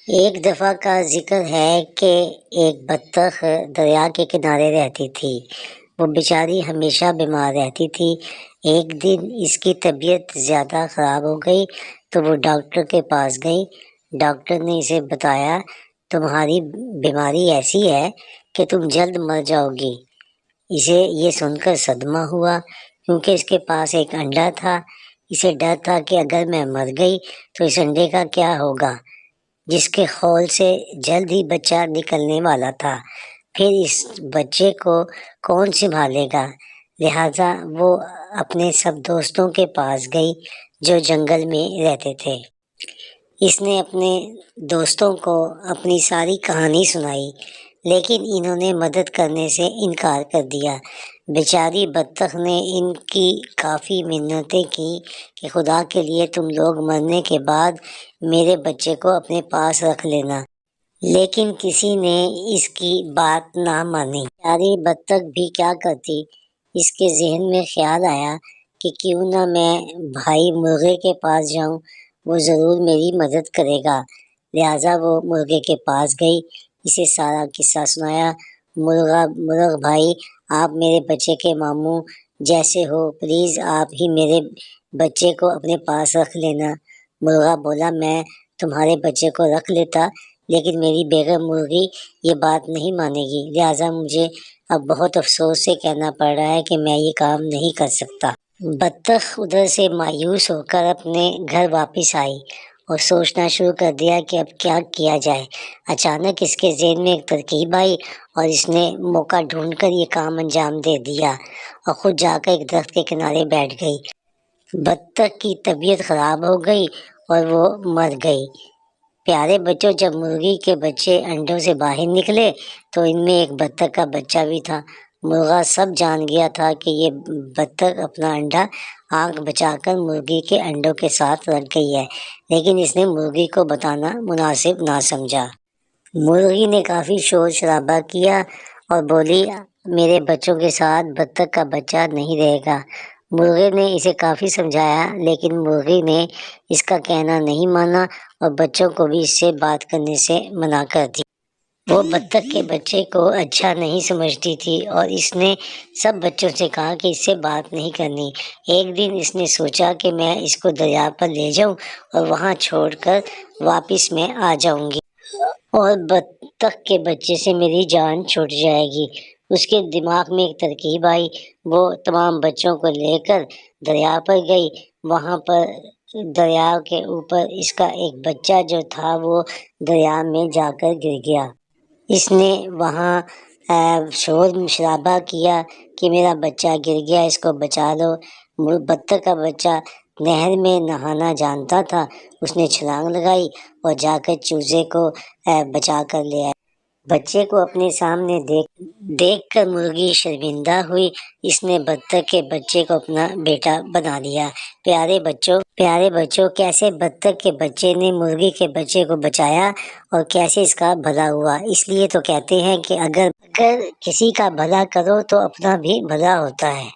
ایک دفعہ کا ذکر ہے کہ ایک بطخ دریا کے کنارے رہتی تھی۔ وہ بیچاری ہمیشہ بیمار رہتی تھی۔ ایک دن اس کی طبیعت زیادہ خراب ہو گئی تو وہ ڈاکٹر کے پاس گئی۔ ڈاکٹر نے اسے بتایا، تمہاری بیماری ایسی ہے کہ تم جلد مر جاؤ گی۔ اسے یہ سن کر صدمہ ہوا، کیونکہ اس کے پاس ایک انڈا تھا۔ اسے ڈر تھا کہ اگر میں مر گئی تو اس انڈے کا کیا ہوگا، جس کے خول سے جلد ہی بچہ نکلنے والا تھا۔ پھر اس بچے کو کون سنبھالے گا؟ لہٰذا وہ اپنے سب دوستوں کے پاس گئی جو جنگل میں رہتے تھے۔ اس نے اپنے دوستوں کو اپنی ساری کہانی سنائی، لیکن انہوں نے مدد کرنے سے انکار کر دیا۔ بیچاری بطخ نے ان کی کافی منتیں کی کہ خدا کے لیے تم لوگ مرنے کے بعد میرے بچے کو اپنے پاس رکھ لینا، لیکن کسی نے اس کی بات نہ مانی۔ بیچاری بطخ بھی کیا کرتی؟ اس کے ذہن میں خیال آیا کہ کیوں نہ میں بھائی مرغے کے پاس جاؤں، وہ ضرور میری مدد کرے گا۔ لہٰذا وہ مرغے کے پاس گئی، اسے سارا قصہ سنایا۔ مرغ بھائی، آپ میرے بچے کے ماموں جیسے ہو، پلیز آپ ہی میرے بچے کو اپنے پاس رکھ لینا۔ مرغا بولا، میں تمہارے بچے کو رکھ لیتا، لیکن میری بیگم مرغی یہ بات نہیں مانے گی، لہٰذا مجھے اب بہت افسوس سے کہنا پڑ رہا ہے کہ میں یہ کام نہیں کر سکتا۔ بطخ ادھر سے مایوس ہو کر اپنے گھر واپس آئی اور سوچنا شروع کر دیا کہ اب کیا کیا جائے۔ اچانک اس کے ذہن میں ایک ترکیب آئی اور اس نے موقع ڈھونڈ کر یہ کام انجام دے دیا اور خود جا کر ایک درخت کے کنارے بیٹھ گئی۔ بطخ کی طبیعت خراب ہو گئی اور وہ مر گئی۔ پیارے بچوں، جب مرغی کے بچے انڈوں سے باہر نکلے تو ان میں ایک بطخ کا بچہ بھی تھا۔ مرغا سب جان گیا تھا کہ یہ بطخ اپنا انڈا آنکھ بچا کر مرغی کے انڈوں کے ساتھ رکھ گئی ہے، لیکن اس نے مرغی کو بتانا مناسب نہ سمجھا۔ مرغی نے کافی شور شرابہ کیا اور بولی، میرے بچوں کے ساتھ بطخ کا بچہ نہیں رہے گا۔ مرغے نے اسے کافی سمجھایا، لیکن مرغی نے اس کا کہنا نہیں مانا اور بچوں کو بھی اس سے بات کرنے سے منع کر دیا۔ وہ بطخ کے بچے کو اچھا نہیں سمجھتی تھی اور اس نے سب بچوں سے کہا کہ اس سے بات نہیں کرنی۔ ایک دن اس نے سوچا کہ میں اس کو دریا پر لے جاؤں اور وہاں چھوڑ کر واپس میں آ جاؤں گی اور بطخ کے بچے سے میری جان چھوٹ جائے گی۔ اس کے دماغ میں ایک ترکیب آئی۔ وہ تمام بچوں کو لے کر دریا پر گئی۔ وہاں پر دریا کے اوپر اس کا ایک بچہ جو تھا وہ دریا میں جا کر گر گیا۔ اس نے وہاں شور شرابہ کیا کہ میرا بچہ گر گیا، اس کو بچا لو۔ بطخ کا بچہ نہر میں نہانا جانتا تھا، اس نے چھلانگ لگائی اور جا کر چوزے کو بچا کر لے آیا۔ بچے کو اپنے سامنے دیکھ کر مرغی شرمندہ ہوئی۔ اس نے بطخ کے بچے کو اپنا بیٹا بنا لیا۔ پیارے بچوں، کیسے بطخ کے بچے نے مرغی کے بچے کو بچایا اور کیسے اس کا بھلا ہوا۔ اس لیے تو کہتے ہیں کہ اگر کسی کا بھلا کرو تو اپنا بھی بھلا ہوتا ہے۔